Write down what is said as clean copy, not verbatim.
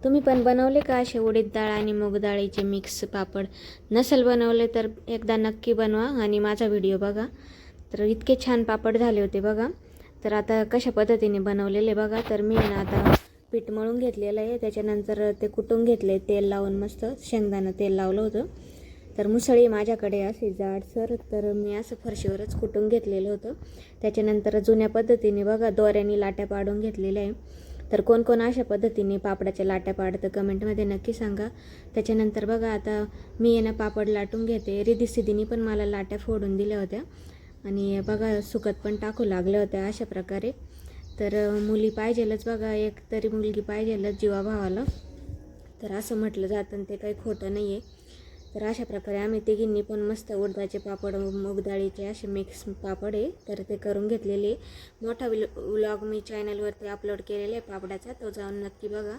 तुम्ही पण बनवले का असे उडीद डाळ आणि मूग डाळीचे मिक्स पापड? नसेल बनवले तर एकदा नक्की बनवा आणि माझा व्हिडिओ बघा. तर इतके छान पापड झाले होते बघा. तर आता कशा पद्धतीने बनवलेले बघा. तर मी ना आता पीठ मळून घेतलेलं आहे, त्याच्यानंतर ते कुटून घेतले तेल लावून, मस्त शेंगदाणा तेल लावलं होतं. तर मुसळी माझ्याकडे अशी जाडसर, तर मी असं फरशीवरच कुटून घेतलेलं होतं. त्याच्यानंतर जुन्या पद्धतीने बघा दोऱ्याने लाट्या पाडून घेतलेल्या आहे. तर कोण कोण अशा पद्धतीने पापडाच्या लाट्या पाडतं कमेंटमध्ये नक्की सांगा. त्याच्यानंतर बघा आता मी येणं पापड लाटून घेते. रिद्धी-सिद्धीने पण मला लाट्या फोडून दिल्या होत्या आणि बघा सुकत पण टाकू लागल्या होत्या अशा प्रकारे. तर मुली पाहिजेलच बघा, एक तरी मुलगी पाहिजेलच जीवाभावाला. तर असं म्हटलं जातं आणि ते काही खोटं नाही आहे. तर अशा प्रकारे आम्ही तिघींनी पण मस्त उडदाचे पापड, मूग डाळीचे असे मिक्स पापड आहे तर ते करून घेतलेले. मोठा व्लॉग मी चॅनलवरती अपलोड केलेला आहे पापडाचा, तो जाऊन नक्की बघा.